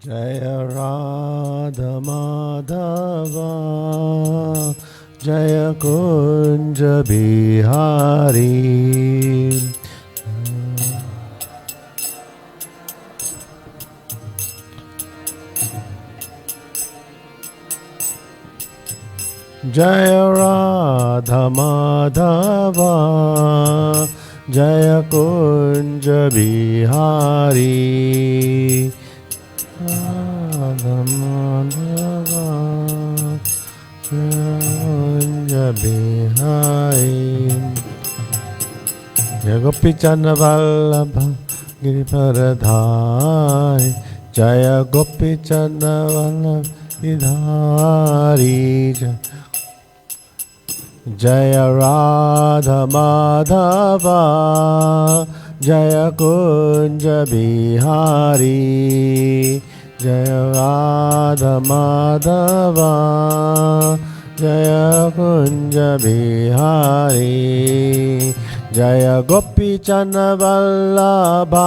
Jaya Radha Madhava Jaya Kunja Bihari Jaya Radha Madhava Jaya Kunja Bihari Radha Madhava Kunja Bihari Jaya Gopi Chanda Vallabha Giriparadhari Jaya Gopi Chanda Vallabha Gidhari Jaya Radha Madhava Jaya Kunja Bihari Jaya Radha Madhava Jaya Kunja Bihari Jaya Gopi Chanda Vallabha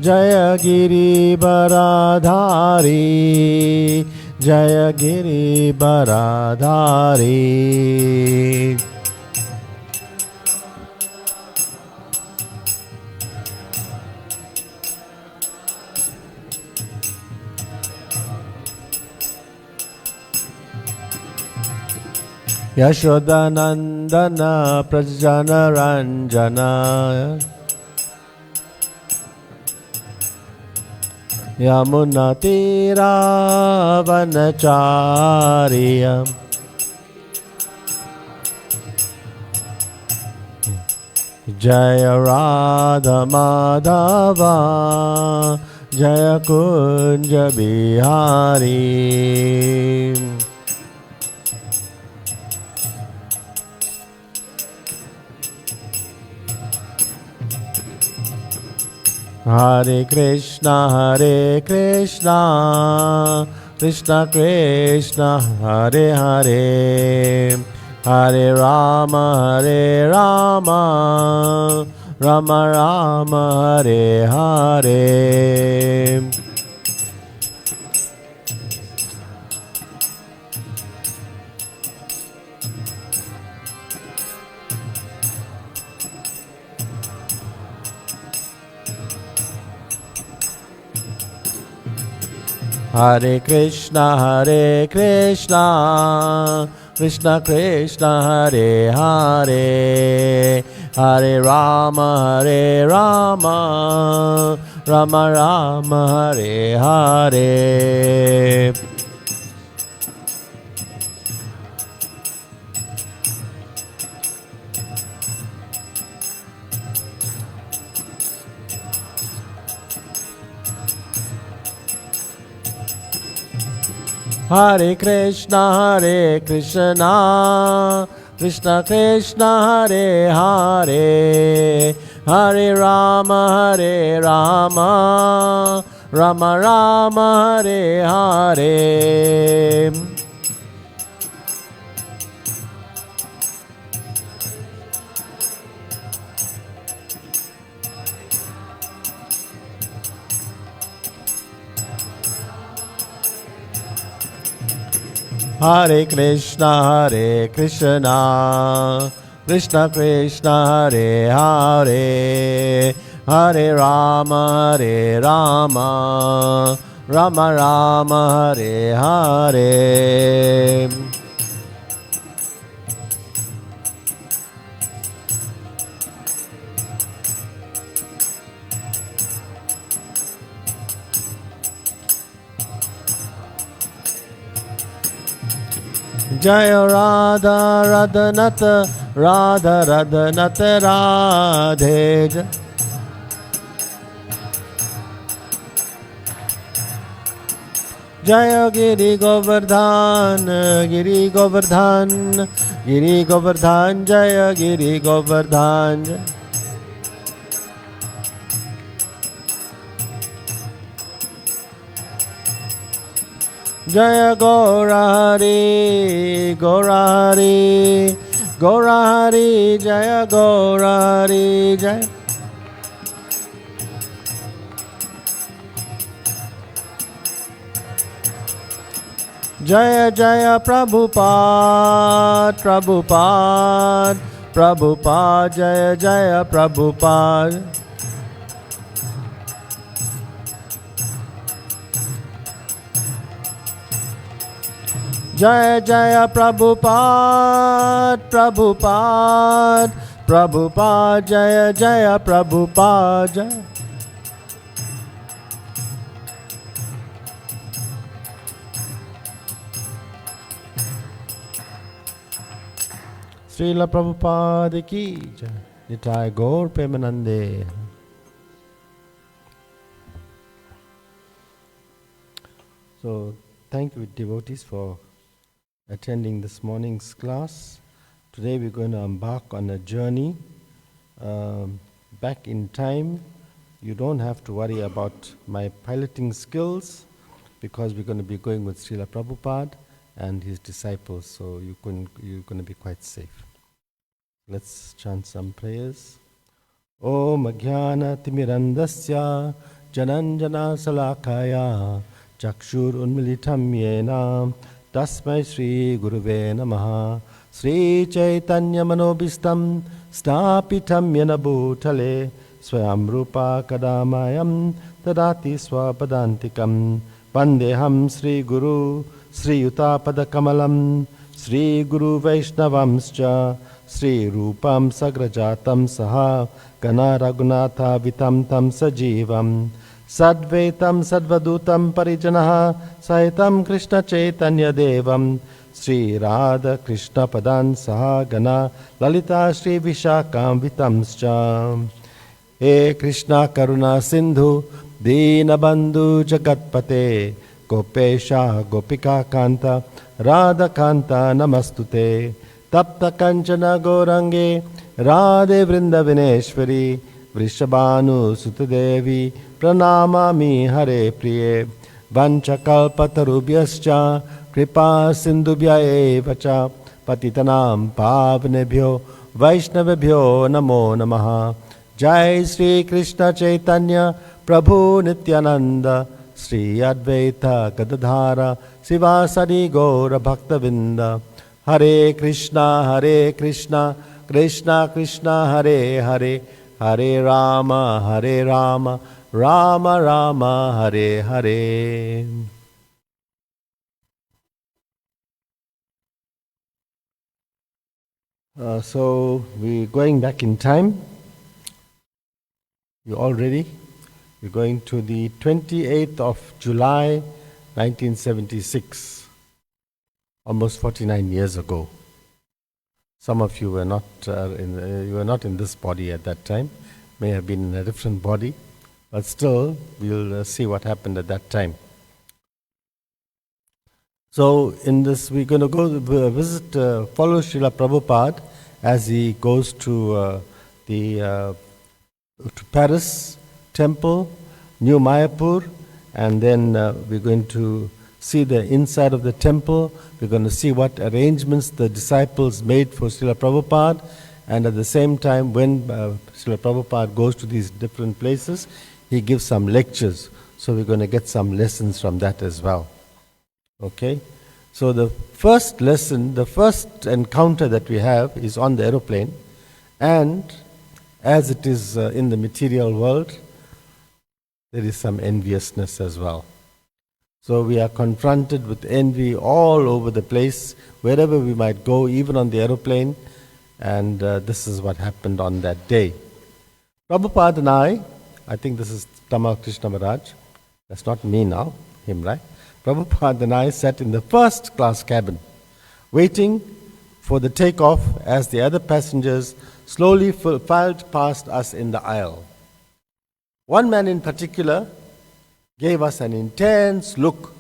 Jaya Giri Baradhari Jaya Giri Baradhari Yashodanandana Prajana Ranjana Yamuna Tira Vanacharya Jaya Radha Madhava Jaya Kunja Bihari Hare Krishna Krishna Krishna Hare Hare Hare Rama Rama Rama Hare Hare Hare Krishna Krishna Krishna Hare Hare Hare Rama Rama Rama Hare Hare Hare Krishna Krishna Krishna Hare Hare Hare Rama Rama Rama Hare Hare Hare Krishna Krishna Krishna Hare Hare Hare Rama Rama Rama Hare Hare Jaya Radha Radhanata Radha Radhanata Radhe Jaya Giri Govardhan Giri Govardhan Giri Govardhan Jaya Giri Govardhan Jaya Gaurahari Gaurahari Gaurahari Jaya Gaurahari Jaya Jaya Jaya Prabhupada, Prabhupada, Prabhupada, Jaya Jaya Prabhupada. Jaya Jaya Prabhupada, Prabhupada, Prabhupada, Jaya Jaya Prabhupada. Srila Prabhupada ki jai. Nitai Gaur Premanande. So, thank you devotees for attending this morning's class. Today we're going to embark on a journey back in time. You don't have to worry about my piloting skills because we're going to be going with Srila Prabhupada and his disciples, so you're going to be quite safe. Let's chant some prayers. Om Ajnana Timirandasya Jananjana Salakaya Chakshur Unmilitam Yena Tasmai Sri Guruve Namaha Sri Caitanya Manobhistam Stapitam Yena Bhutale Swayam Rupa Kadamayam Tadati Swapadantikam Vandeham Sri Guru Sri Yuta Kamalam Sri Guru Vaishnavamscha Sri Rupam Sagrajatam Saha Gana Raghunatha Vitam Tam Sajivam Sadvaitam Sadvadutam Parijanaha Sahitam Krishna Chaitanya Devam Sri Radha Krishna Padan Saha Gana Lalita Sri Vishakam Vitamscha He Krishna Karuna Sindhu Dina Bandhu Jagatpate Gopesha Gopika Kanta Radha Kanta Namastute Tapta Kanchana Gorange Radhe Vrindavaneshwari Vrishabhanu Sutadevi Pranamami Hare Priye Vanchakalpatarubhyascha Kripa Sindhubhya evacha Patitanam Pavnebhyo Vaishnavebhyo Namo Namaha Jai Sri Krishna Chaitanya Prabhu Nityananda Sri Advaita Gadadhara Sivasadi Gaura Bhaktavinda Hare Krishna, Krishna Krishna, Hare Hare, Hare Rama, Rama Rama, Hare Hare. So we're going back in time. You all ready? We're going to the 28th of July, 1976. Almost 49 years ago. Some of you were not in this body at that time. May have been in a different body, but still we'll see what happened at that time. So in this, we're going to go visit, follow Srila Prabhupada as he goes to to Paris Temple, New Mayapur, and then we're going to see the inside of the temple. We're going to see what arrangements the disciples made for Srila Prabhupada, and at the same time, when Srila Prabhupada goes to these different places, he gives some lectures. So we're going to get some lessons from that as well. Okay? So the first lesson, the first encounter that we have is on the aeroplane, and as it is in the material world, there is some enviousness as well. So we are confronted with envy all over the place, wherever we might go, even on the aeroplane, and this is what happened on that day. Prabhupada and I think this is Tamal Krishna Maharaj, that's not me now, him, right? Prabhupada and I sat in the first class cabin, waiting for the takeoff as the other passengers slowly filed past us in the aisle. One man in particular gave us an intense look.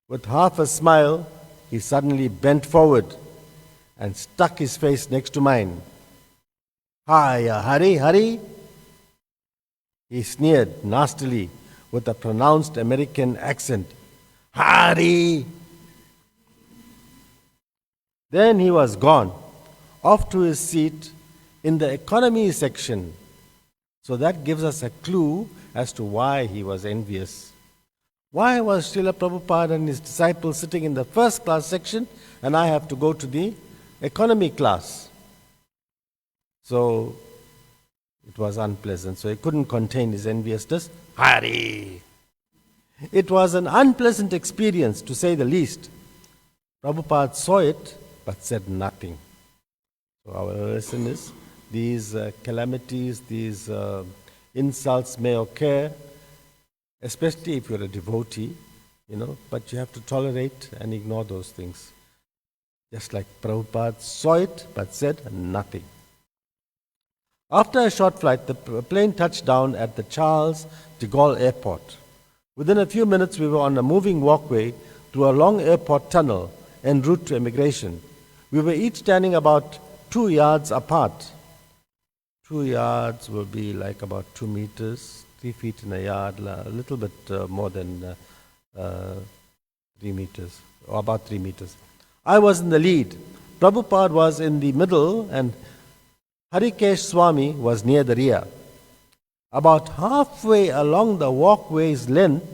With half a smile, he suddenly bent forward and stuck his face next to mine. "Hiya, Hari." He sneered nastily with a pronounced American accent. "Hari!" Then he was gone, off to his seat in the economy section. So that gives us a clue as to why he was envious. Why was Srila Prabhupada and his disciples sitting in the first class section and I have to go to the economy class? So it was unpleasant. So he couldn't contain his enviousness. Hari! It was an unpleasant experience, to say the least. Prabhupada saw it, but said nothing. So our lesson is, these calamities, these insults may occur, especially if you're a devotee, but you have to tolerate and ignore those things. Just like Prabhupada saw it, but said nothing. After a short flight, the plane touched down at the Charles de Gaulle Airport. Within a few minutes, we were on a moving walkway through a long airport tunnel en route to immigration. We were each standing about 2 yards apart. 2 yards will be like about 2 meters, 3 feet in a yard, a little bit more than 3 meters, or about 3 meters. I was in the lead. Prabhupada was in the middle, and Harikesh Swami was near the rear. About halfway along the walkway's length,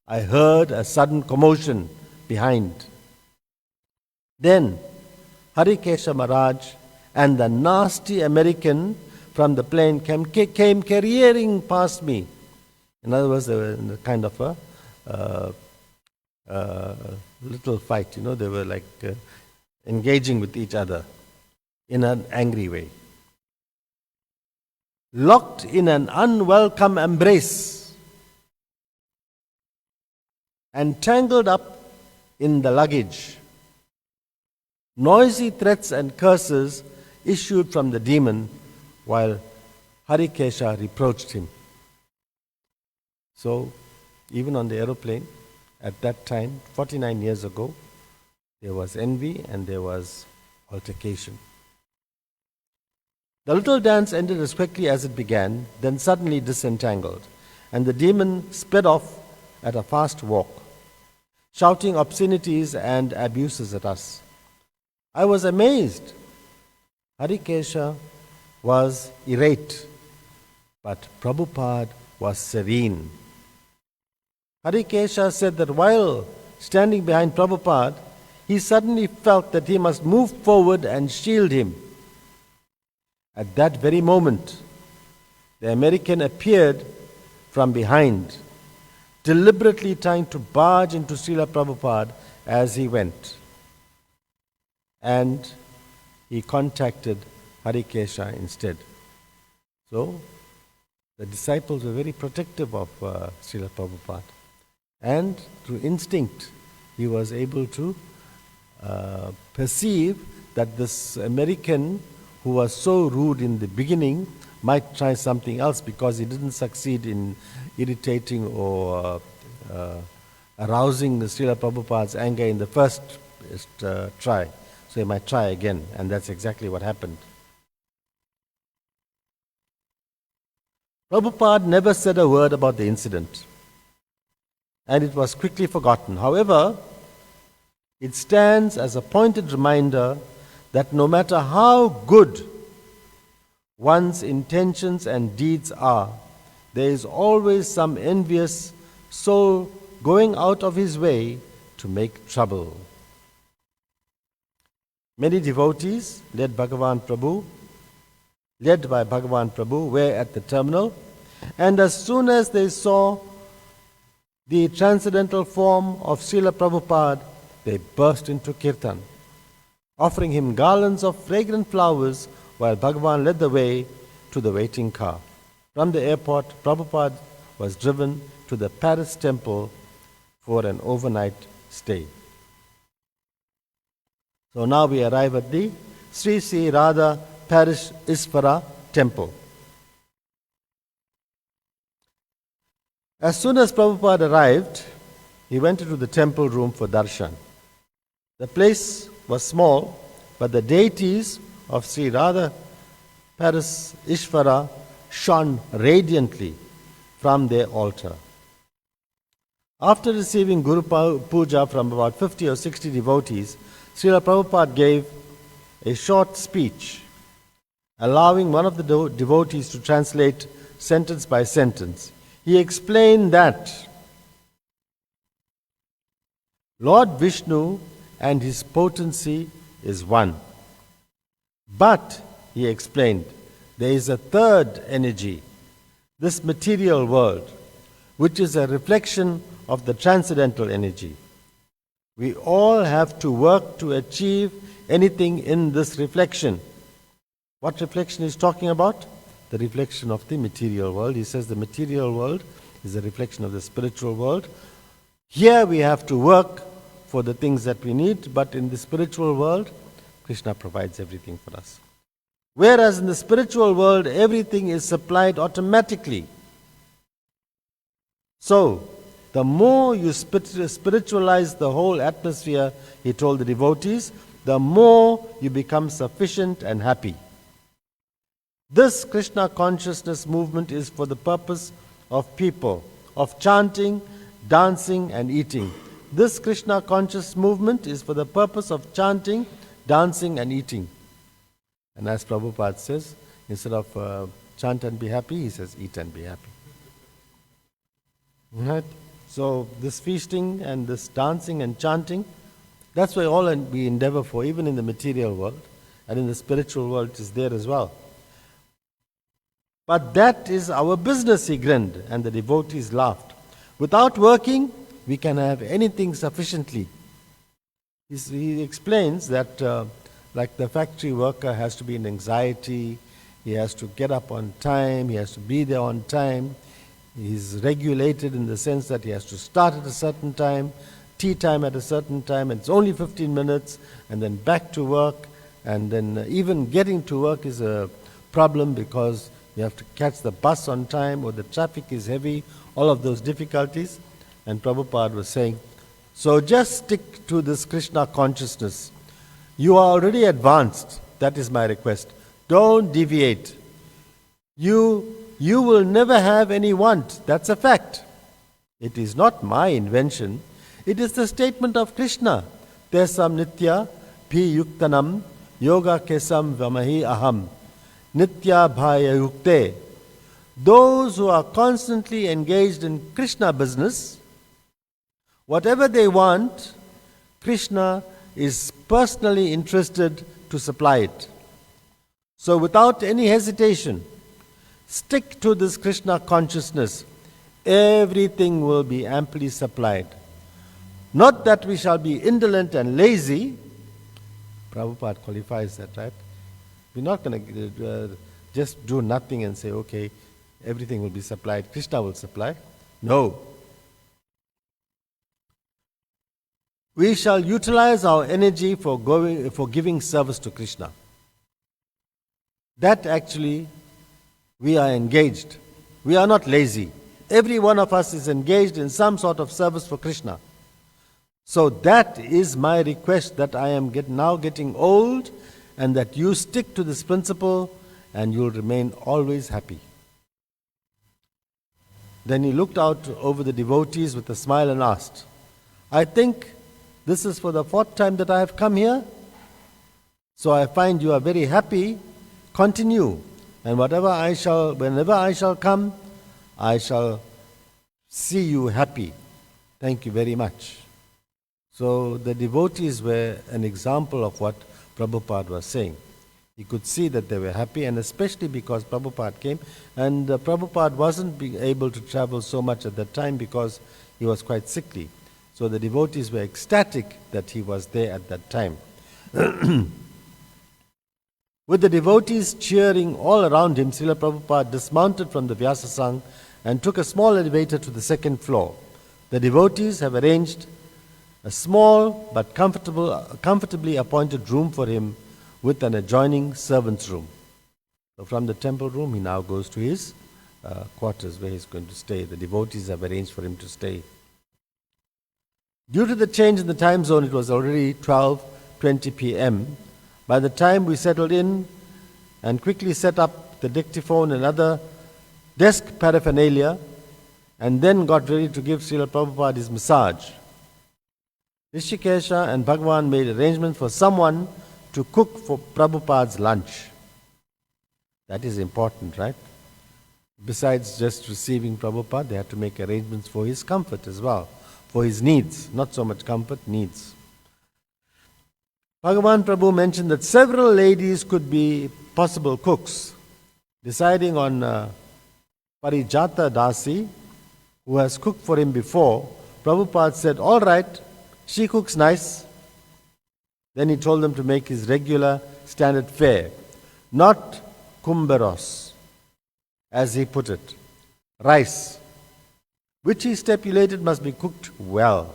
I heard a sudden commotion behind. Then Harikesha Maharaj and the nasty American from the plane came careering past me. In other words, they were in a kind of a little fight. They were like engaging with each other in an angry way. Locked in an unwelcome embrace and tangled up in the luggage. Noisy threats and curses issued from the demon while Harikesha reproached him. So, even on the aeroplane, at that time, 49 years ago, there was envy and there was altercation. The little dance ended as quickly as it began, then suddenly disentangled, and the demon sped off at a fast walk, shouting obscenities and abuses at us. I was amazed. Harikesha was irate, but Prabhupada was serene. Harikesha said that while standing behind Prabhupada, he suddenly felt that he must move forward and shield him. At that very moment, the American appeared from behind, deliberately trying to barge into Srila Prabhupada as he went. And he contacted Harikesha instead. So, the disciples were very protective of Srila Prabhupada. And through instinct, he was able to perceive that this American who was so rude in the beginning might try something else because he didn't succeed in irritating or arousing Srila Prabhupada's anger in the first try. So he might try again, and that's exactly what happened. Prabhupada never said a word about the incident, and it was quickly forgotten. However, it stands as a pointed reminder that no matter how good one's intentions and deeds are, there is always some envious soul going out of his way to make trouble. Many devotees, led by Bhagavan Prabhu, were at the terminal, and as soon as they saw the transcendental form of Srila Prabhupada, they burst into kirtan, offering him garlands of fragrant flowers while Bhagavan led the way to the waiting car. From the airport, Prabhupada was driven to the Paris temple for an overnight stay. So now we arrive at the Sri Sri Radha Parish Isvara temple. As soon as Prabhupada arrived, he went into the temple room for darshan. The place was small, but the deities of Sri Radha Paris Ishvara shone radiantly from their altar. After receiving Guru Puja from about 50 or 60 devotees, Srila Prabhupada gave a short speech, allowing one of the devotees to translate sentence by sentence. He explained that Lord Vishnu and his potency is one. But, he explained, there is a third energy, this material world, which is a reflection of the transcendental energy. We all have to work to achieve anything in this reflection. What reflection is talking about? The reflection of the material world. He says the material world is a reflection of the spiritual world. Here we have to work for the things that we need, but in the spiritual world, Krishna provides everything for us. Whereas in the spiritual world, everything is supplied automatically. So, the more you spiritualize the whole atmosphere, he told the devotees, the more you become sufficient and happy. This Krishna consciousness movement is for the purpose of people, of chanting, dancing and eating. This Krishna conscious movement is for the purpose of chanting, dancing and eating. And as Prabhupada says, instead of chant and be happy, he says eat and be happy. Right? So this feasting and this dancing and chanting, that's why all we endeavor for, even in the material world and in the spiritual world, it is there as well. But that is our business, he grinned, and the devotees laughed. Without working, we can have anything sufficiently. He explains that like the factory worker has to be in anxiety, he has to get up on time, he has to be there on time. He's regulated in the sense that he has to start at a certain time, tea time at a certain time, and it's only 15 minutes, and then back to work, and then even getting to work is a problem because you have to catch the bus on time or the traffic is heavy, all of those difficulties. And Prabhupada was saying, so just stick to this Krishna consciousness. You are already advanced, that is my request. Don't deviate. You will never have any want, that's a fact. It is not my invention, it is the statement of Krishna. Tesam nitya bhi yuktanam yoga kesam vamahi aham. Nitya bhaya yukte. Those who are constantly engaged in Krishna business, whatever they want, Krishna is personally interested to supply it. So without any hesitation, stick to this Krishna consciousness. Everything will be amply supplied. Not that we shall be indolent and lazy. Prabhupada qualifies that, right? We're not going to just do nothing and say, okay, everything will be supplied. Krishna will supply. No. We shall utilize our energy for giving service to Krishna. That actually, we are engaged. We are not lazy. Every one of us is engaged in some sort of service for Krishna. So that is my request, that I am now getting old, and that you stick to this principle and you'll remain always happy. Then he looked out over the devotees with a smile and asked, I think this is for the 4th time that I have come here. So I find you are very happy. Continue. And whenever I shall come, I shall see you happy. Thank you very much. So the devotees were an example of what Prabhupada was saying. He could see that they were happy, and especially because Prabhupada came, and Prabhupada wasn't able to travel so much at that time because he was quite sickly. So the devotees were ecstatic that he was there at that time. With the devotees cheering all around him, Srila Prabhupada dismounted from the Vyasasang and took a small elevator to the 2nd floor. The devotees have arranged a small but comfortably appointed room for him with an adjoining servant's room. So from the temple room, he now goes to his quarters where he's going to stay. The devotees have arranged for him to stay. Due to the change in the time zone, it was already 12:20 p.m. By the time we settled in and quickly set up the dictaphone and other desk paraphernalia, and then got ready to give Srila Prabhupada his massage, Rishikesha and Bhagavan made arrangements for someone to cook for Prabhupada's lunch. That is important, right? Besides just receiving Prabhupada, they had to make arrangements for his comfort as well. for his needs, not so much comfort, needs. Bhagavan Prabhu mentioned that several ladies could be possible cooks. Deciding on Parijata Dasi, who has cooked for him before, Prabhupada said, all right, she cooks nice. Then he told them to make his regular standard fare, not kumberos, as he put it, rice, which he stipulated must be cooked well.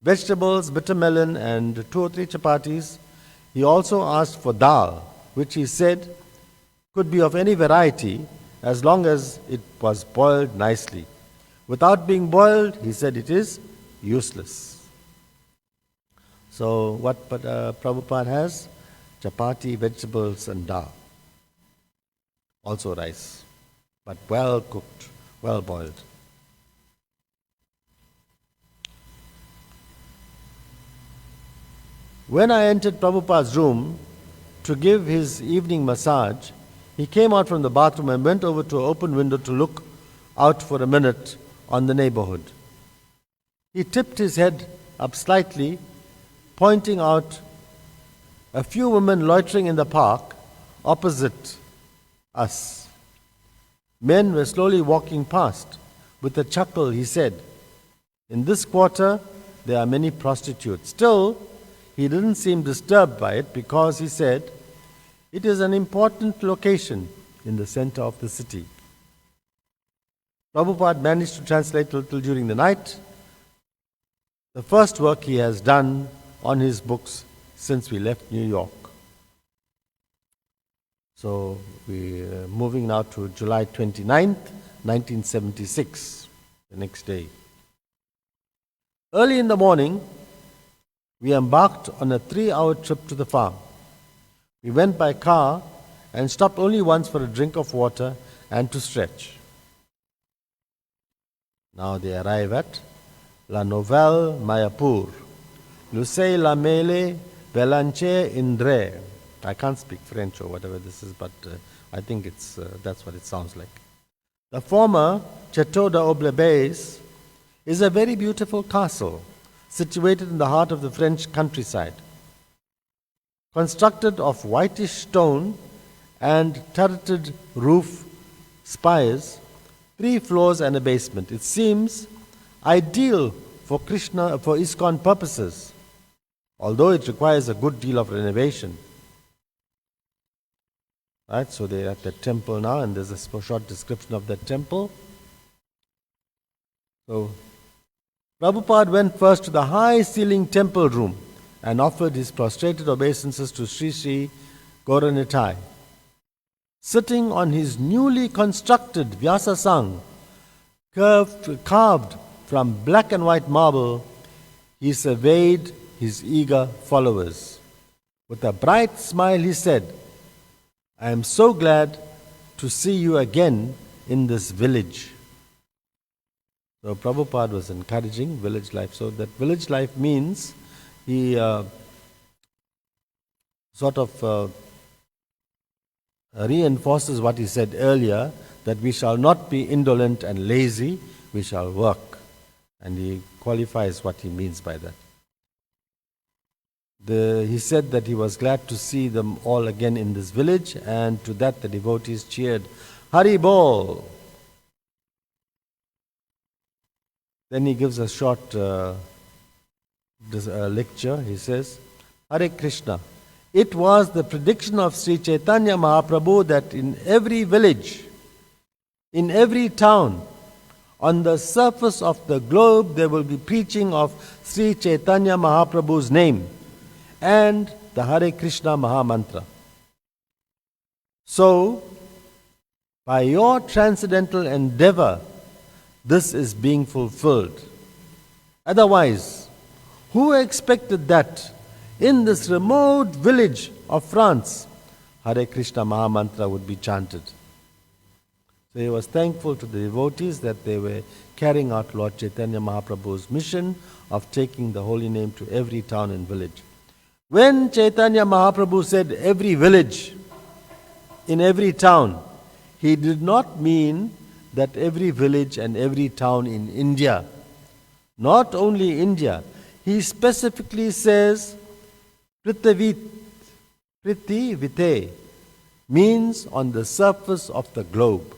Vegetables, bitter melon, and 2 or 3 chapatis. He also asked for dal, which he said could be of any variety as long as it was boiled nicely. Without being boiled, he said it is useless. So what Prabhupada has? Chapati, vegetables, and dal. Also rice, but well cooked, well boiled. When I entered Prabhupada's room to give his evening massage, he came out from the bathroom and went over to an open window to look out for a minute on the neighborhood. He tipped his head up slightly, pointing out a few women loitering in the park opposite us. Men were slowly walking past. With a chuckle, he said, in this quarter, there are many prostitutes. Still, he didn't seem disturbed by it because he said, it is an important location in the center of the city. Prabhupada managed to translate a little during the night, the first work he has done on his books since we left New York. So we're moving now to July 29th, 1976, the next day. Early in the morning, we embarked on a 3-hour trip to the farm. We went by car and stopped only once for a drink of water and to stretch. Now they arrive at La Nouvelle Mayapur. Lucey la Mele Belanche Indre. I can't speak French or whatever this is, but I think that's what it sounds like. The former Chateau d'Aublebaise is a very beautiful castle situated in the heart of the French countryside. Constructed of whitish stone and turreted roof spires, 3 floors and a basement. It seems ideal for ISKCON purposes, although it requires a good deal of renovation. Right, so they're at the temple now, and there's a short description of that temple. So Prabhupada went first to the high-ceiling temple room and offered his prostrated obeisances to Sri Sri Gauranitai. Sitting on his newly constructed Vyasasang, carved from black and white marble, he surveyed his eager followers. With a bright smile he said, I am so glad to see you again in this village. So Prabhupada was encouraging village life. So that village life means he reinforces what he said earlier, that we shall not be indolent and lazy, we shall work. And he qualifies what he means by that. He said that he was glad to see them all again in this village, and to that the devotees cheered, Hari Bol! Then he gives a short lecture. He says, Hare Krishna. It was the prediction of Sri Caitanya Mahaprabhu that in every village, in every town, on the surface of the globe, there will be preaching of Sri Caitanya Mahaprabhu's name and the Hare Krishna Mahamantra. So, by your transcendental endeavor, this is being fulfilled. Otherwise, who expected that in this remote village of France, Hare Krishna Mahamantra would be chanted? So he was thankful to the devotees that they were carrying out Lord Chaitanya Mahaprabhu's mission of taking the holy name to every town and village. When Chaitanya Mahaprabhu said every village, in every town, he did not mean that every village and every town in India Not only India, he specifically says Prithivite means on the surface of the globe.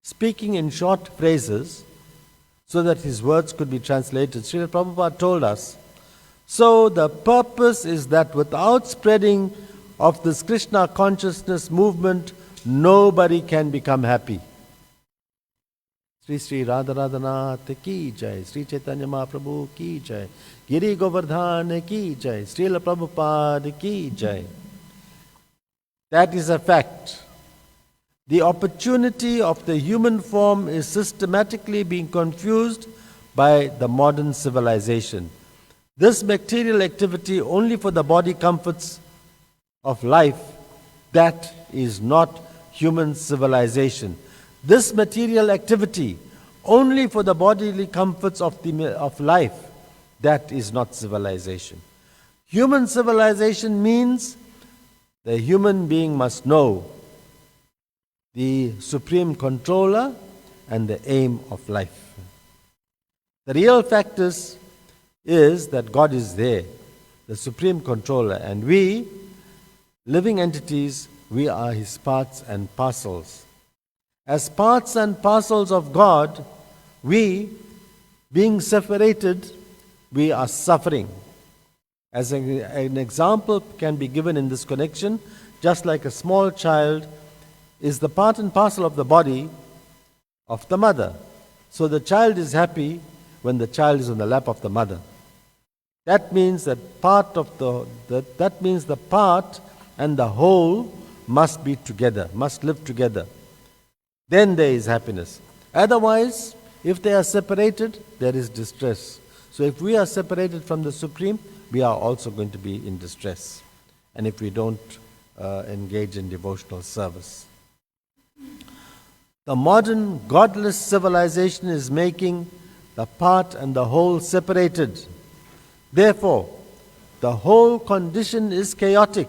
Speaking in short phrases so that his words could be translated, Srila Prabhupada told us, so the purpose is that without spreading of this Krishna consciousness movement, nobody can become happy. Sri Sri Radharadhanath ki jai, Sri Caitanya Mahaprabhu ki jai, Giri Govardhan ki jai, Srila Prabhupada ki jai. That is a fact. The opportunity of the human form is systematically being confused by the modern civilization. This material activity only for the body comforts of life, that is not human civilization. This material activity only for the bodily comforts of life, that is not civilization. Human civilization means the human being must know the supreme controller and the aim of life. The real fact is that God is there, the supreme controller, and we, living entities, we are his parts and parcels. As parts and parcels of God, we, being separated, we are suffering. As an example can be given in this connection, just like a small child is the part and parcel of the body of the mother. So the child is happy when the child is on the lap of the mother. That means that the part and the whole must be together, must live together. Then there is happiness. Otherwise, if they are separated, there is distress. So if we are separated from the Supreme, we are also going to be in distress. And if we don't engage in devotional service. The modern godless civilization is making the part and the whole separated. Therefore, the whole condition is chaotic.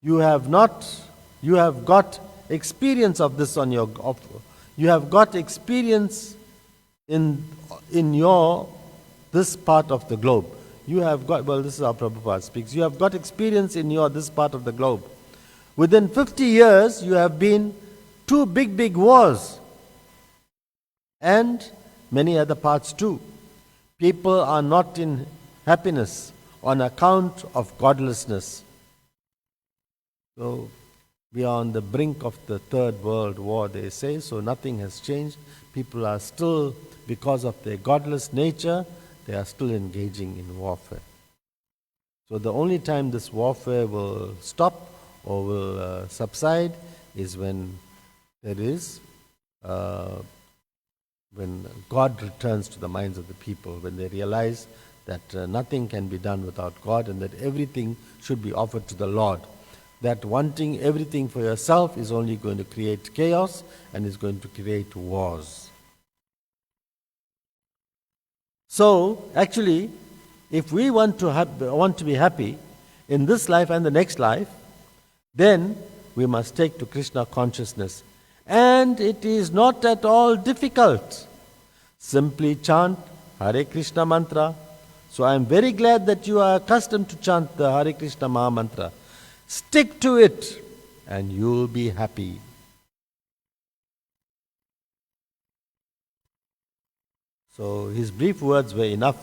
You have got experience of this you have got experience in this part of the globe. You have got, this is how Prabhupada speaks, you have got experience in this part of the globe. Within 50 years, you have been 2 big wars and many other parts too. People are not in happiness on account of godlessness. So we are on the brink of the Third World War, they say, so nothing has changed. People are still, because of their godless nature, they are still engaging in warfare. So the only time this warfare will stop or will subside is when there is, when God returns to the minds of the people, when they realize that nothing can be done without God and that everything should be offered to the Lord. That wanting everything for yourself is only going to create chaos and is going to create wars. So, actually, if we want to be happy in this life and the next life, then we must take to Krishna consciousness. And it is not at all difficult. Simply chant Hare Krishna mantra. So I am very glad that you are accustomed to chant the Hare Krishna Maha Mantra. Stick to it and you will be happy. So his brief words were enough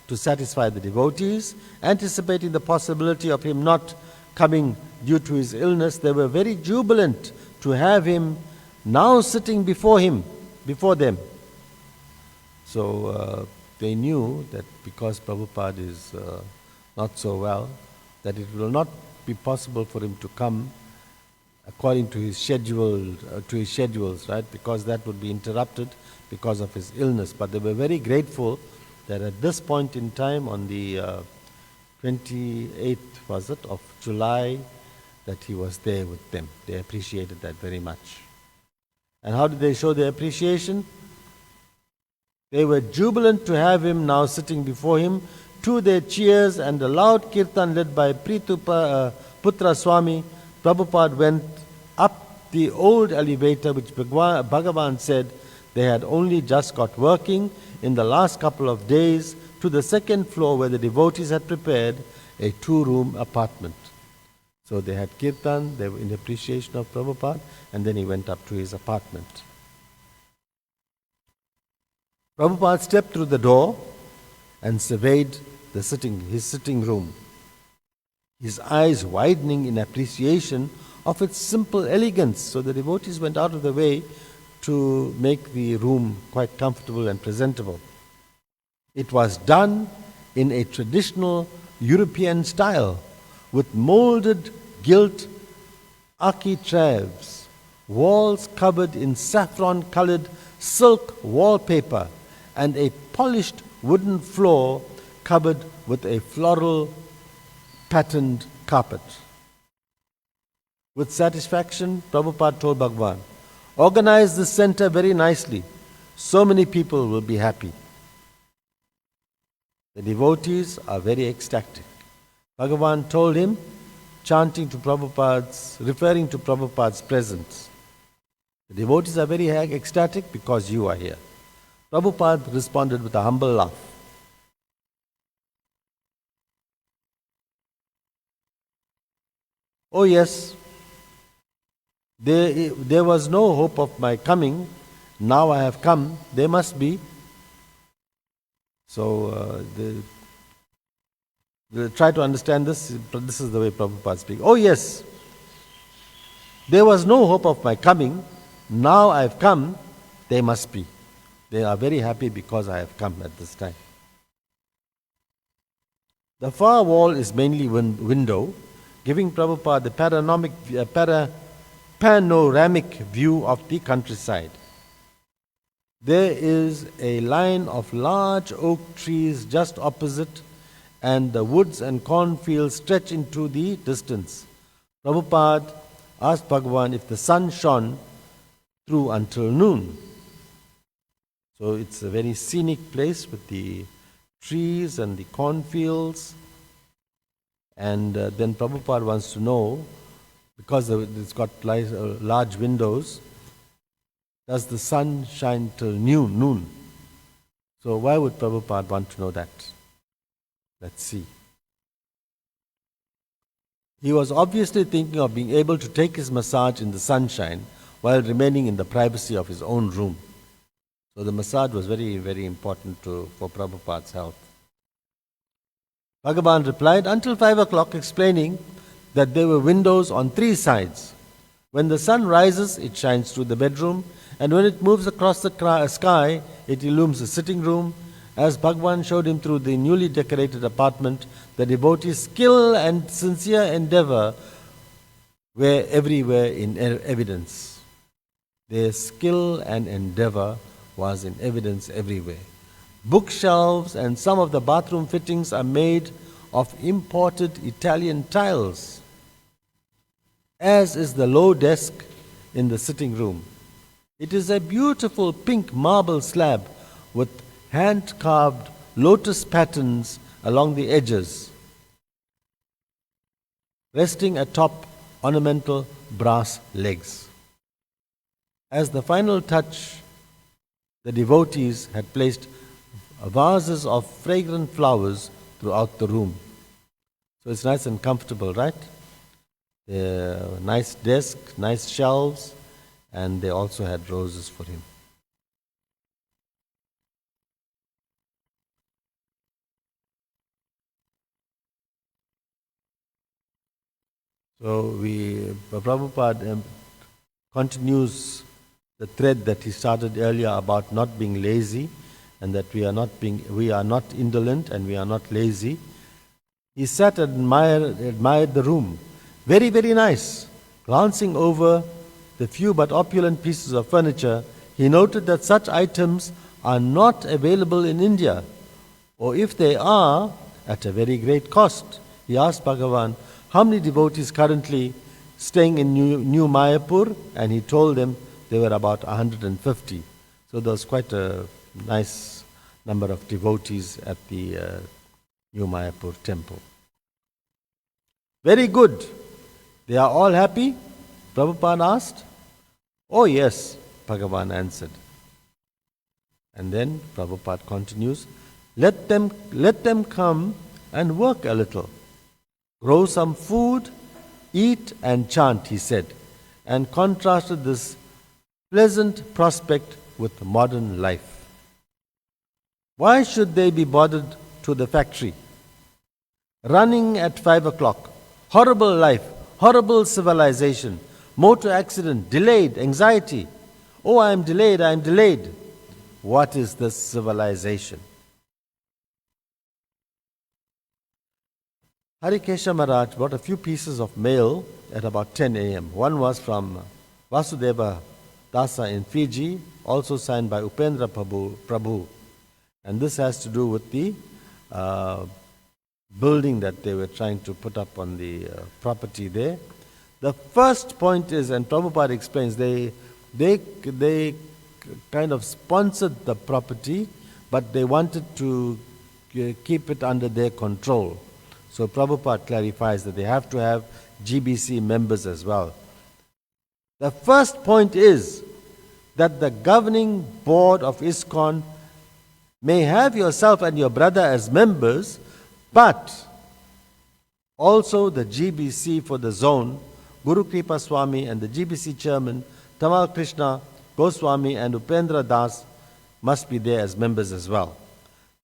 to satisfy the devotees. Anticipating the possibility of him not coming due to his illness, they were very jubilant to have him now sitting before them. So they knew that because Prabhupada is not so well, that it will not be possible for him to come according to his schedules, right? Because that would be interrupted because of his illness. But they were very grateful that at this point in time, on the 28th, was it, of July, that he was there with them. They appreciated that very much. And how did they show their appreciation? They were jubilant to have him now sitting before him. To their cheers and a loud kirtan led by Prithu Putra Swami, Prabhupada went up the old elevator which Bhagavan said They had only just got working in the last couple of days to the second floor where the devotees had prepared a 2-room apartment. So they had kirtan, they were in appreciation of Prabhupada, and then he went up to his apartment. Prabhupada stepped through the door and surveyed his sitting room, his eyes widening in appreciation of its simple elegance. So the devotees went out of the way to make the room quite comfortable and presentable. It was done in a traditional European style, with molded gilt architraves, walls covered in saffron-colored silk wallpaper, and a polished wooden floor covered with a floral patterned carpet. With satisfaction, Prabhupada told Bhagavan, "Organize this center very nicely. So many people will be happy." The devotees are very ecstatic. Bhagavan told him, referring to Prabhupada's presence, "The devotees are very ecstatic because you are here." Prabhupada responded with a humble laugh. "Oh yes, there was no hope of my coming. Now I have come, there must be." So try to understand this. This is the way Prabhupada speaks. "Oh yes, there was no hope of my coming. Now I have come, they must be. They are very happy because I have come at this time." The far wall is mainly window, giving Prabhupada the panoramic view of the countryside. There is a line of large oak trees just opposite, and the woods and cornfields stretch into the distance. Prabhupada asked Bhagavan if the sun shone through until noon. So it's a very scenic place with the trees and the cornfields. And then Prabhupada wants to know, because it's got large windows, does the sun shine till noon? So why would Prabhupada want to know that? Let's see. He was obviously thinking of being able to take his massage in the sunshine while remaining in the privacy of his own room. So the massage was very, very important for Prabhupada's health. Bhagavan replied until 5 o'clock, explaining that there were windows on 3 sides. When the sun rises, it shines through the bedroom, and when it moves across the sky, it illumines the sitting room. As Bhagavan showed him through the newly decorated apartment, the devotee's skill and sincere endeavor were everywhere in evidence. Their skill and endeavor was in evidence everywhere. Bookshelves and some of the bathroom fittings are made of imported Italian tiles, as is the low desk in the sitting room. It is a beautiful pink marble slab with hand-carved lotus patterns along the edges, resting atop ornamental brass legs. As the final touch, the devotees had placed vases of fragrant flowers throughout the room. So it's nice and comfortable, right? Nice desk, nice shelves, and they also had roses for him. So Prabhupada continues the thread that he started earlier about not being lazy, and that we are not indolent and we are not lazy. He sat and admired the room. Very, very nice. Glancing over the few but opulent pieces of furniture, he noted that such items are not available in India, or if they are, at a very great cost. He asked Bhagavan how many devotees currently staying in New Mayapur, and he told them there were about 150. So there was quite a nice number of devotees at the New Mayapur temple. Very good. They are all happy? Prabhupada asked. Oh yes, Bhagavan answered. And then Prabhupada continues, let them come and work a little. Grow some food, eat and chant, he said, and contrasted this pleasant prospect with modern life. Why should they be bothered to the factory? Running at 5 o'clock, horrible life, horrible civilization, motor accident, delayed, anxiety. Oh, I am delayed, I am delayed. What is this civilization? Harikesha Maharaj brought a few pieces of mail at about 10 a.m. One was from Vasudeva Dasa in Fiji, also signed by Upendra Prabhu. And this has to do with the building that they were trying to put up on the property there. The first point is, and Prabhupada explains, they kind of sponsored the property, but they wanted to keep it under their control. So Prabhupada clarifies that they have to have GBC members as well. The first point is that the governing board of ISKCON may have yourself and your brother as members, but also the GBC for the zone, Guru Kripa Swami and the GBC chairman, Tamal Krishna Goswami and Upendra Das must be there as members as well.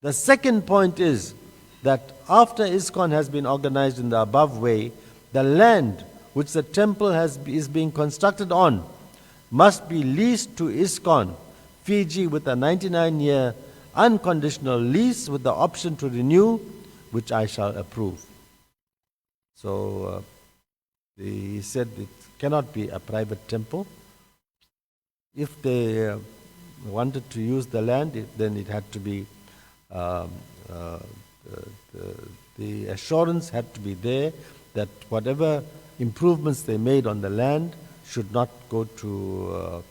The second point is that after ISKCON has been organized in the above way, the land which the temple is being constructed on must be leased to ISKCON, Fiji, with a 99-year unconditional lease with the option to renew, which I shall approve. So he said it cannot be a private temple. If they wanted to use the land, then it had to be the assurance had to be there that whatever improvements they made on the land should not go to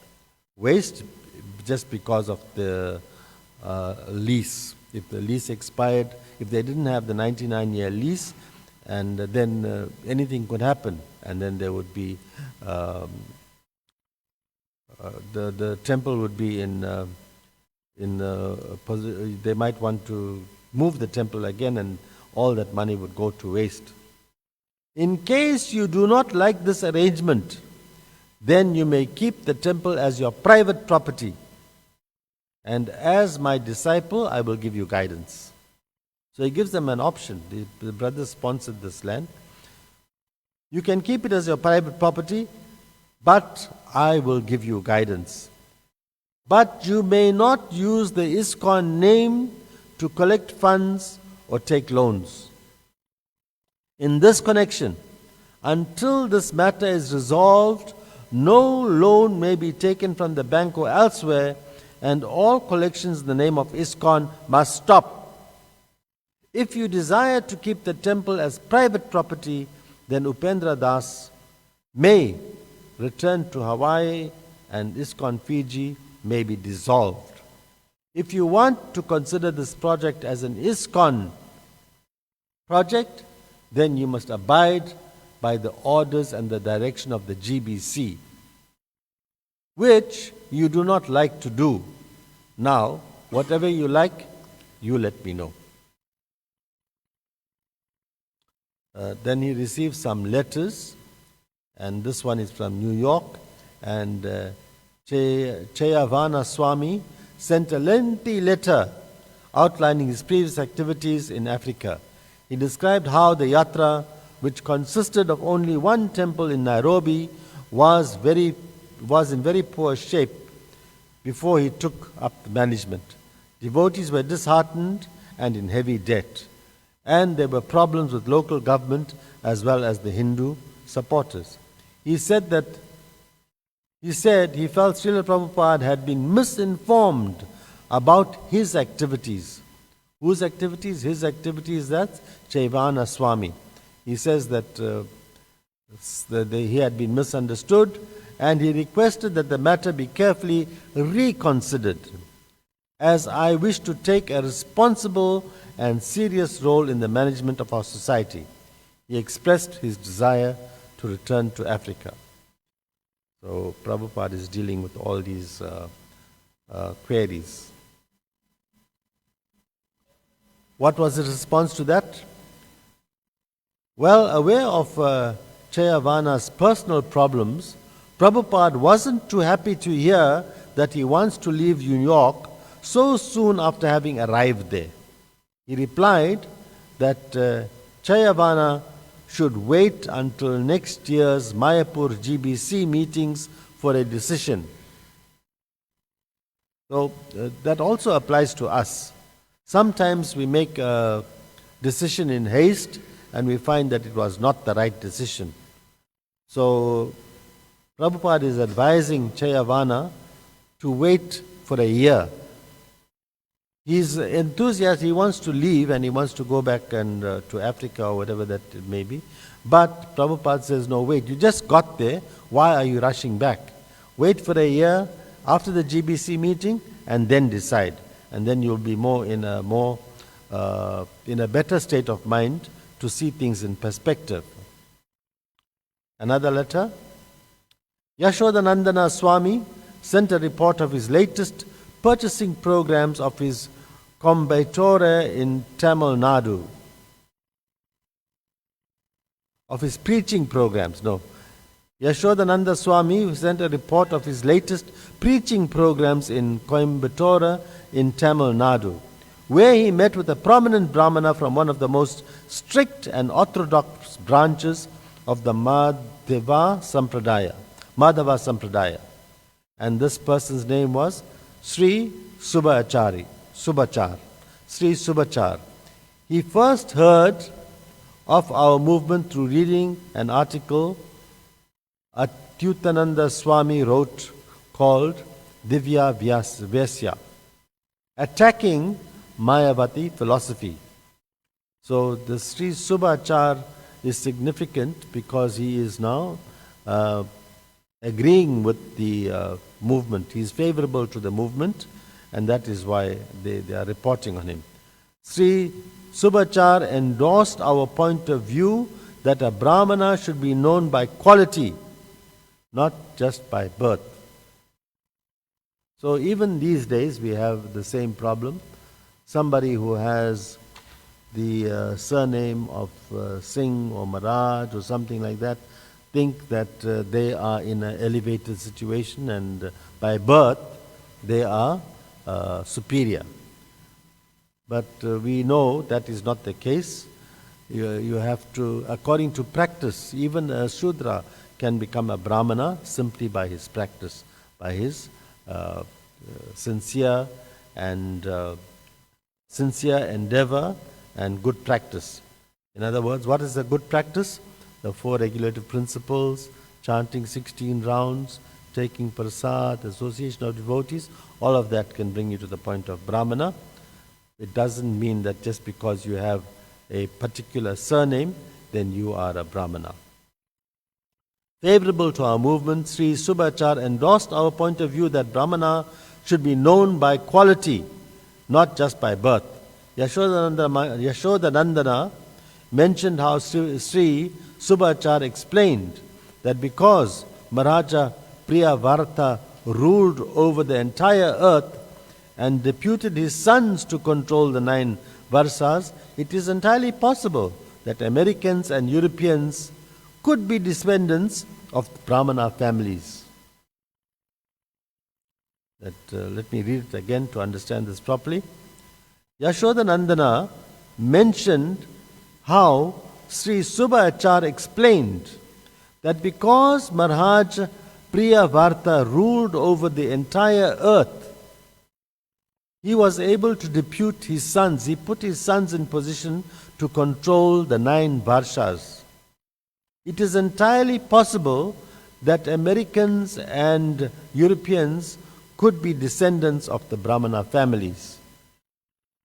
waste just because of the lease. If the lease expired, if they didn't have the 99-year lease, and then anything could happen, and then there would be the temple would be they might want to move the temple again, and all that money would go to waste. In case you do not like this arrangement, then you may keep the temple as your private property, and as my disciple, I will give you guidance. So he gives them an option. The brothers sponsored this land. You can keep it as your private property, but I will give you guidance. But you may not use the ISKCON name to collect funds or take loans. In this connection, until this matter is resolved, no loan may be taken from the bank or elsewhere, and all collections in the name of ISKCON must stop. If you desire to keep the temple as private property, then Upendra Das may return to Hawaii and ISKCON Fiji may be dissolved. If you want to consider this project as an ISKCON project, then you must abide by the orders and the direction of the GBC, which you do not like to do. Now, whatever you like, you let me know. Then he received some letters, and this one is from New York, and Chayavana Swami sent a lengthy letter outlining his previous activities in Africa. He described how the yatra, which consisted of only one temple in Nairobi, was in very poor shape before he took up the management. Devotees were disheartened and in heavy debt, and there were problems with local government as well as the Hindu supporters. He said he felt Srila Prabhupada had been misinformed about his activities. Whose activities? His activities, that's Chaivana Swami. He says that he had been misunderstood, and he requested that the matter be carefully reconsidered, as I wish to take a responsible and serious role in the management of our society. He expressed his desire to return to Africa. So Prabhupada is dealing with all these queries. What was his response to that? Well, aware of Chayavana's personal problems, Prabhupada wasn't too happy to hear that he wants to leave New York so soon after having arrived there. He replied that Chayavana should wait until next year's Mayapur GBC meetings for a decision. So that also applies to us. Sometimes we make a decision in haste and we find that it was not the right decision. So Prabhupada is advising Chayavana to wait for a year. He's enthusiastic, he wants to leave and he wants to go back and to Africa or whatever that it may be. But Prabhupada says, no, wait, you just got there, why are you rushing back? Wait for a year after the GBC meeting and then decide. And then you'll be in a better state of mind to see things in perspective. Another letter. Yashodanandana Swami sent a report of his latest purchasing programs of his Coimbatore in Tamil Nadu. Of his preaching programs, no. Yashodananda Swami sent a report of his latest preaching programs in Coimbatore in Tamil Nadu, where he met with a prominent Brahmana from one of the most strict and orthodox branches of the Madhava Sampradaya. And this person's name was Sri Subachar. Sri Subachar. He first heard of our movement through reading an article Achyutananda Swami wrote called Divya Vyasya, attacking Mayavati philosophy. So the Sri Subachar is significant because he is now agreeing with the movement. He is favorable to the movement, and that is why they are reporting on him. Sri Subachar endorsed our point of view that a Brahmana should be known by quality, not just by birth. So even these days we have the same problem. Somebody who has the surname of Singh or Maharaj or something like that think that they are in an elevated situation and by birth they are superior. But we know that is not the case. You have to, according to practice, even a Shudra can become a Brahmana simply by his practice, by his sincere endeavor and good practice. In other words, what is the good practice? The 4 regulative principles, chanting 16 rounds, taking prasad, association of devotees, all of that can bring you to the point of Brahmana. It doesn't mean that just because you have a particular surname, then you are a Brahmana. Favorable to our movement, Sri Subachar endorsed our point of view that Brahmana should be known by quality, not just by birth. Yashodanandana mentioned how Sri Subachar explained that because Maharaja Priyavarta ruled over the entire earth and deputed his sons to control the 9 Varsas, it is entirely possible that Americans and Europeans could be descendants of Brahmana families. Let me read it again to understand this properly. Yashodanandana mentioned how Sri Subachar explained that because Maharaj Priyavarta ruled over the entire earth, he was able to depute his sons. He put his sons in position to control the 9 Varshas. It is entirely possible that Americans and Europeans could be descendants of the Brahmana families.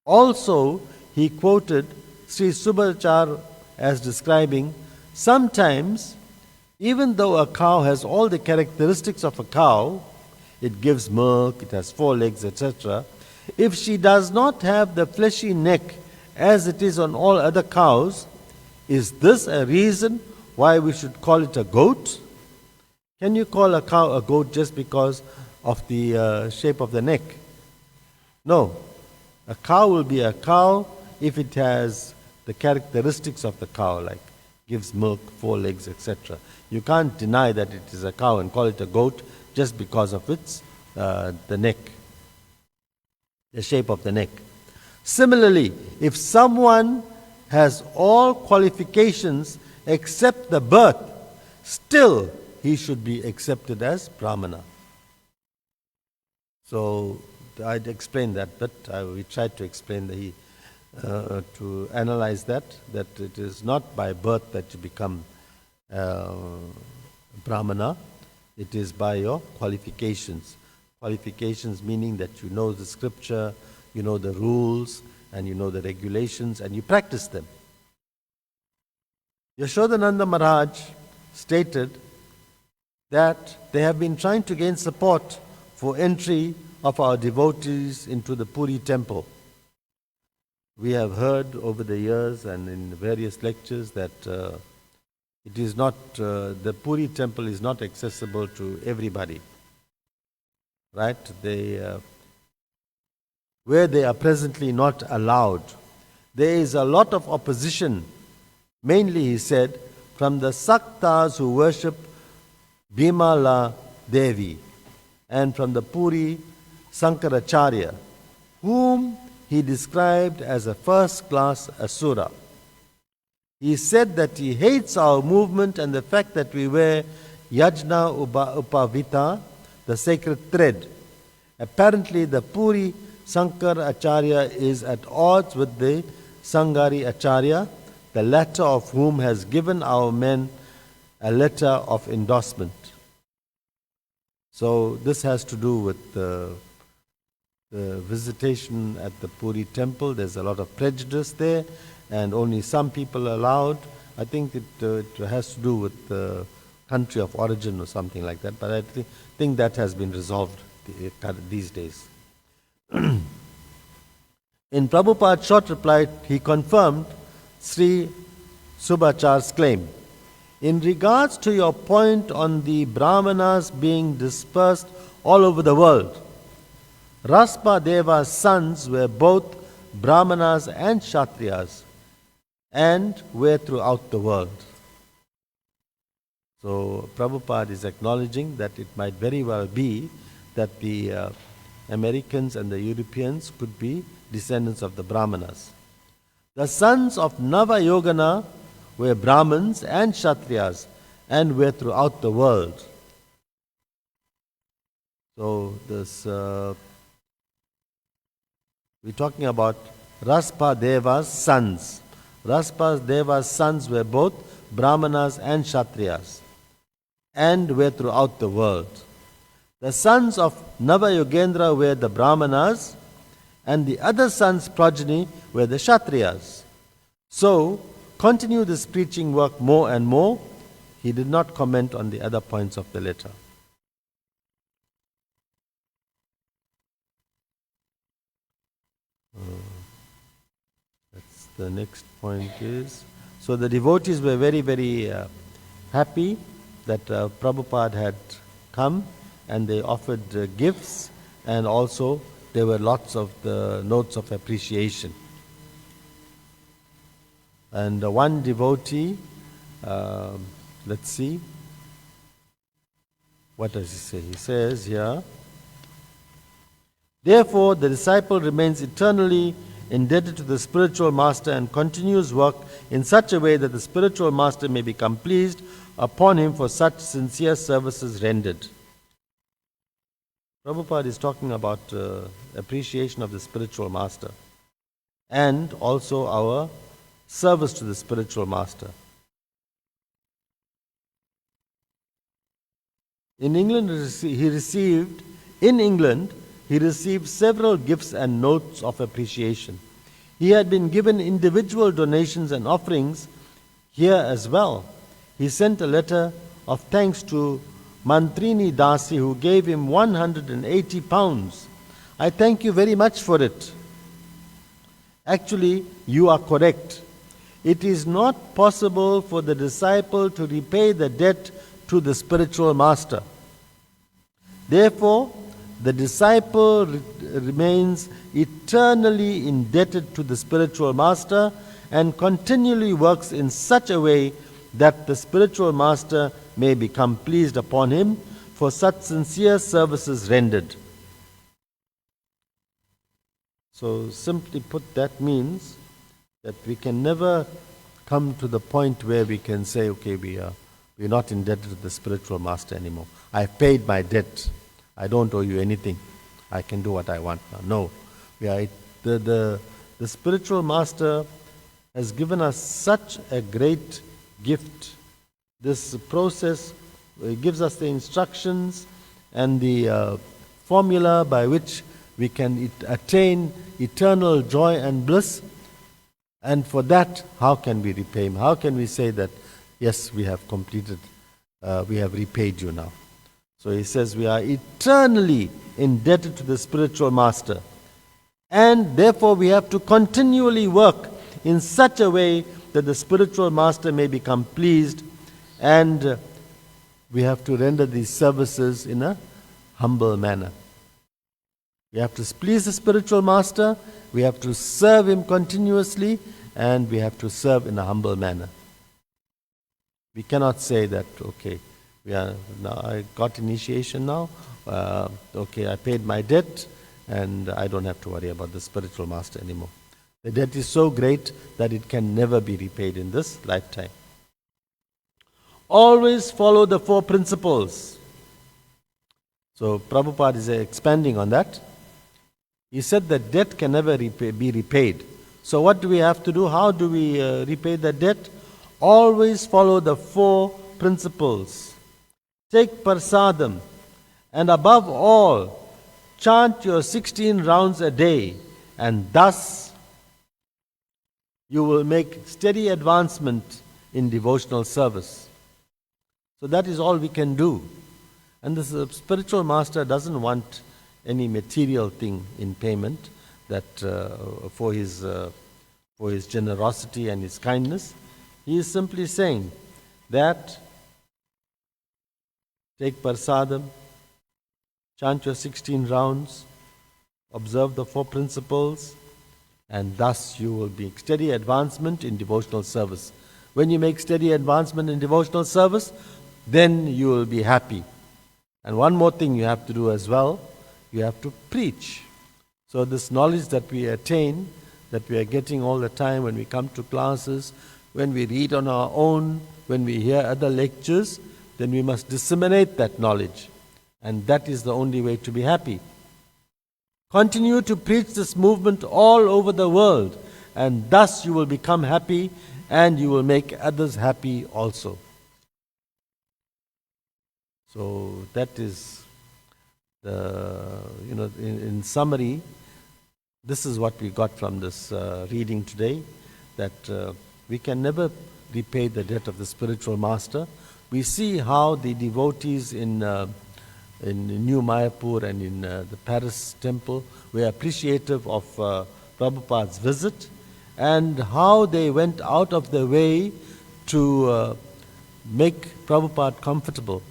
Also, he quoted Sri Subachar as describing, sometimes, even though a cow has all the characteristics of a cow, it gives milk, it has 4 legs, etc., if she does not have the fleshy neck as it is on all other cows, is this a reason why we should call it a goat? Can you call a cow a goat just because of the shape of the neck? No. A cow will be a cow if it has the characteristics of the cow, like gives milk, 4 legs, etc. You can't deny that it is a cow and call it a goat just because of its the neck, the shape of the neck. Similarly, if someone has all qualifications except the birth, still he should be accepted as Brahmana. So I'd explained that, but we tried to explain to analyze that it is not by birth that you become Brahmana, it is by your qualifications. Qualifications meaning that you know the scripture, you know the rules, and you know the regulations, and you practice them. Yashodananda Maharaj stated that they have been trying to gain support for entry of our devotees into the Puri temple. We have heard over the years and in various lectures that it is not, the Puri temple is not accessible to everybody. Right? Where they are presently not allowed. There is a lot of opposition, mainly, he said, from the Saktas who worship Bhimala Devi and from the Puri Sankaracharya, whom he described as a first-class asura. He said that he hates our movement and the fact that we wear Yajna Upavita, the sacred thread. Apparently, the Puri Sankaracharya is at odds with the Sangari Acharya, the latter of whom has given our men a letter of endorsement. So this has to do with the visitation at the Puri temple. There's a lot of prejudice there, and only some people are allowed. I think it has to do with the country of origin or something like that, but I think that has been resolved these days. In Prabhupada's short reply, he confirmed Sri Subhachar's claim. In regards to your point on the Brahmanas being dispersed all over the world, Raspa Deva's sons were both Brahmanas and Kshatriyas and were throughout the world. So Prabhupada is acknowledging that it might very well be that the Americans and the Europeans could be descendants of the Brahmanas. The sons of Navayogana were Brahmins and Kshatriyas and were throughout the world. So this we're talking about Raspa Deva's sons. Raspa Deva's sons were both Brahmanas and Kshatriyas and were throughout the world. The sons of Navayogendra were the Brahmanas and the other sons' progeny were the Kshatriyas. So, continue this preaching work more and more. He did not comment on the other points of the letter. That's the next point is. So the devotees were very, very happy that Prabhupada had come, and they offered gifts, and also there were lots of the notes of appreciation. And one devotee, let's see, what does he say? He says here, therefore the disciple remains eternally indebted to the spiritual master and continues work in such a way that the spiritual master may become pleased upon him for such sincere services rendered. Prabhupada is talking about appreciation of the spiritual master and also our service to the spiritual master. In England, he received several gifts and notes of appreciation. He had been given individual donations and offerings here as well. He sent a letter of thanks to Mantrini Dasi, who gave him 180 pounds. I thank you very much for it. Actually, you are correct. It is not possible for the disciple to repay the debt to the spiritual master. Therefore, the disciple remains eternally indebted to the spiritual master and continually works in such a way that the spiritual master may become pleased upon him for such sincere services rendered. So simply put, that means that we can never come to the point where we can say, okay, we're not indebted to the spiritual master anymore. I've paid my debt. I don't owe you anything. I can do what I want now. No. The spiritual master has given us such a great gift. This process gives us the instructions and the formula by which we can attain eternal joy and bliss. And for that, how can we repay him? How can we say that, yes, we have completed, we have repaid you now? So he says we are eternally indebted to the spiritual master. And therefore we have to continually work in such a way that the spiritual master may become pleased, and we have to render these services in a humble manner. We have to please the spiritual master, we have to serve him continuously, and we have to serve in a humble manner. We cannot say that, okay, now I got initiation now, okay, I paid my debt, and I don't have to worry about the spiritual master anymore. The debt is so great that it can never be repaid in this lifetime. Always follow the 4 principles. So Prabhupada is expanding on that. He said that debt can never be repaid. So what do we have to do? How do we repay the debt? Always follow the 4 principles. Take prasadam, and above all, chant your 16 rounds a day, and thus you will make steady advancement in devotional service. So that is all we can do. And the spiritual master doesn't want any material thing in payment that for his generosity and his kindness. He is simply saying that take prasadam, chant your 16 rounds, observe the 4 principles, and thus you will make steady advancement in devotional service. When you make steady advancement in devotional service, then you will be happy. And one more thing you have to do as well, you have to preach. So this knowledge that we attain, that we are getting all the time when we come to classes, when we read on our own, when we hear other lectures, then we must disseminate that knowledge. And that is the only way to be happy. Continue to preach this movement all over the world, and thus you will become happy and you will make others happy also. So that is in summary, this is what we got from this reading today, that we can never repay the debt of the spiritual master. We see how the devotees in New Mayapur and in the Paris temple were appreciative of Prabhupada's visit, and how they went out of their way to make Prabhupada comfortable.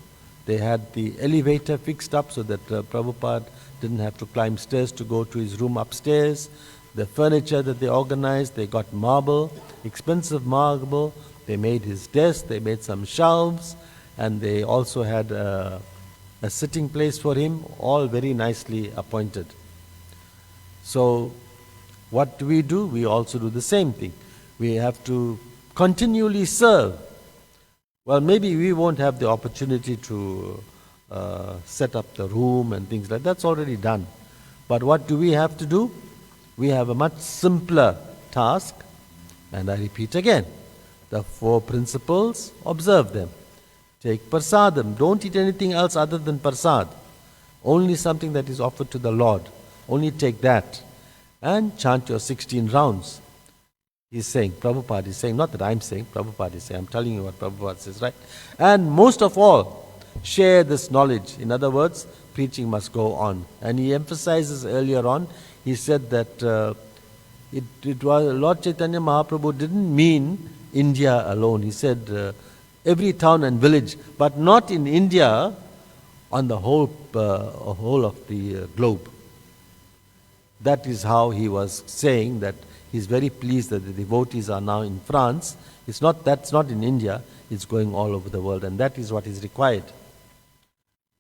They had the elevator fixed up so that Prabhupada didn't have to climb stairs to go to his room upstairs. The furniture that they organized, they got marble, expensive marble. They made his desk, they made some shelves, and they also had a sitting place for him, all very nicely appointed. So what do? We also do the same thing. We have to continually serve. Well, maybe we won't have the opportunity to set up the room and things like that. That's already done. But what do we have to do? We have a much simpler task, and I repeat again, the 4 principles, observe them. Take prasadam, don't eat anything else other than prasad. Only something that is offered to the Lord. Only take that. And chant your 16 rounds. He's saying, Prabhupada is saying, not that I'm saying, Prabhupada is saying, I'm telling you what Prabhupada says, right? And most of all, share this knowledge. In other words, preaching must go on. And he emphasizes earlier on, he said that it was Lord Chaitanya Mahaprabhu didn't mean India alone. He said every town and village, but not in India on the whole of the globe. That is how he was saying that he's very pleased that the devotees are now in France. That's not in India, it's going all over the world, and that is what is required.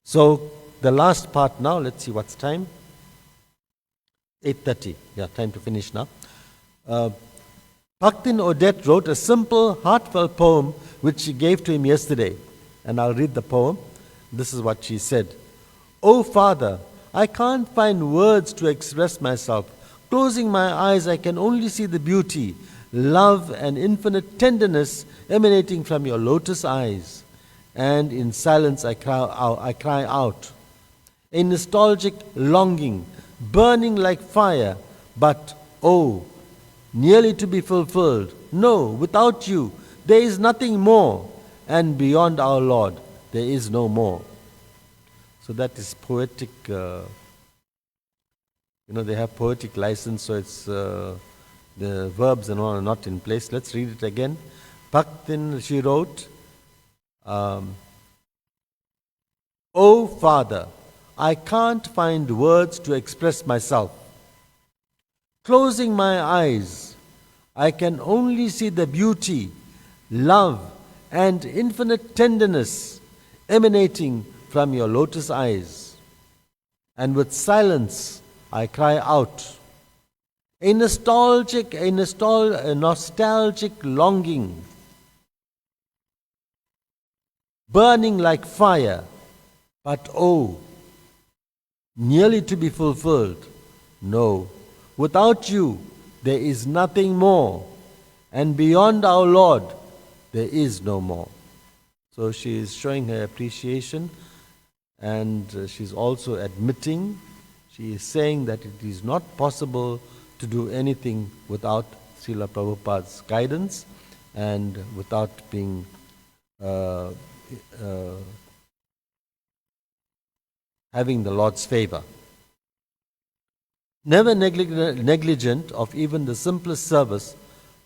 So the last part now, let's see what's time. 8:30. Yeah, time to finish now. Bhaktin Odette wrote a simple, heartfelt poem which she gave to him yesterday. And I'll read the poem. This is what she said. "Oh Father, I can't find words to express myself. Closing my eyes, I can only see the beauty, love, and infinite tenderness emanating from your lotus eyes. And in silence I cry out. A nostalgic longing, burning like fire, but oh, nearly to be fulfilled. No, without you, there is nothing more, and beyond our Lord, there is no more." So that is poetic. They have poetic license, so it's the verbs and all are not in place. Let's read it again. Bhaktin, she wrote, "Oh Father, I can't find words to express myself. Closing my eyes, I can only see the beauty, love, and infinite tenderness emanating from your lotus eyes. And with silence, I cry out. A nostalgic longing, burning like fire, but oh, nearly to be fulfilled. No, without you, there is nothing more, and beyond our Lord, there is no more." So she is showing her appreciation, and she's also admitting, she is saying that it is not possible to do anything without Srila Prabhupada's guidance and without being having the Lord's favor. Never negligent of even the simplest service,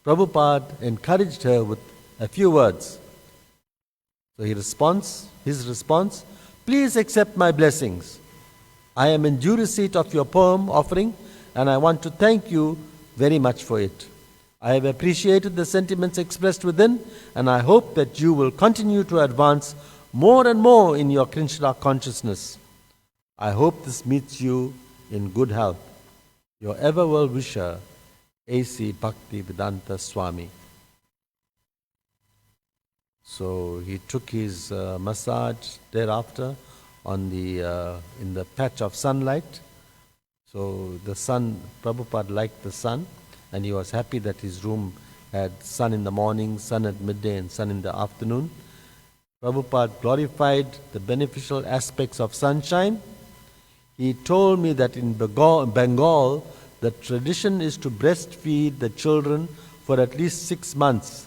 Prabhupada encouraged her with a few words. So his response, "Please accept my blessings. I am in due receipt of your poem offering, and I want to thank you very much for it. I have appreciated the sentiments expressed within, and I hope that you will continue to advance more and more in your Krishna consciousness. I hope this meets you in good health. Your ever well-wisher, A.C. Bhakti Vedanta Swami." So he took his massage thereafter in the patch of sunlight. So the sun, Prabhupada liked the sun, and he was happy that his room had sun in the morning, sun at midday, and sun in the afternoon. Prabhupada glorified the beneficial aspects of sunshine. He told me that in Bengal, the tradition is to breastfeed the children for at least 6 months.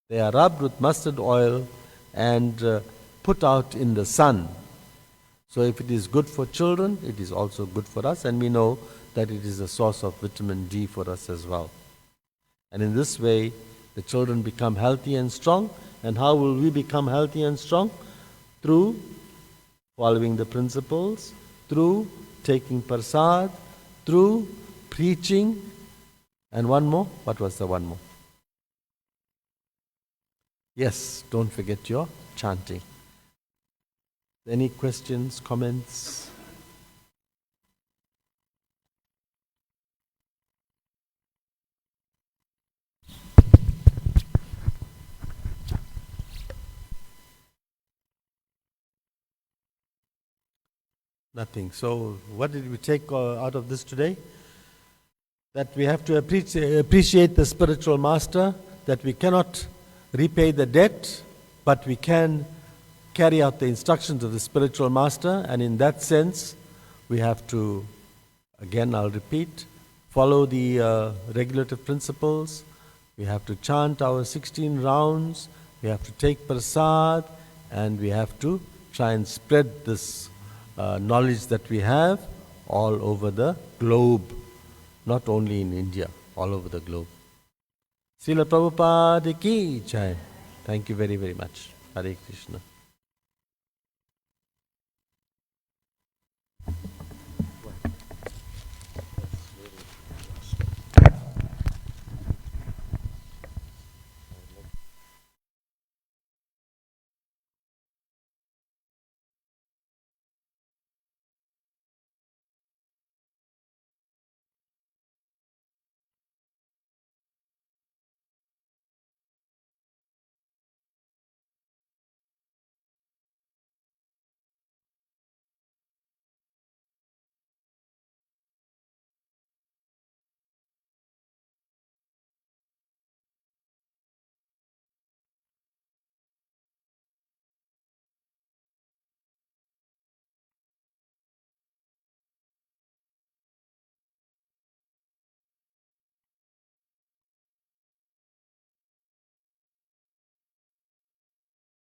They are rubbed with mustard oil and put out in the sun. So if it is good for children, it is also good for us, and we know that it is a source of vitamin D for us as well. And in this way, the children become healthy and strong. And how will we become healthy and strong? Through following the principles, through taking prasad, through preaching, and one more. What was the one more? Yes, don't forget your chanting. Any questions, comments? Nothing. So what did we take out of this today? That we have to appreciate the spiritual master, that we cannot repay the debt, but we can carry out the instructions of the spiritual master, and in that sense, we have to, again I'll repeat, follow the regulative principles. We have to chant our 16 rounds, we have to take prasad, and we have to try and spread this knowledge that we have all over the globe, not only in India, all over the globe. Srila Prabhupada ki jai. Thank you very, very much. Hare Krishna.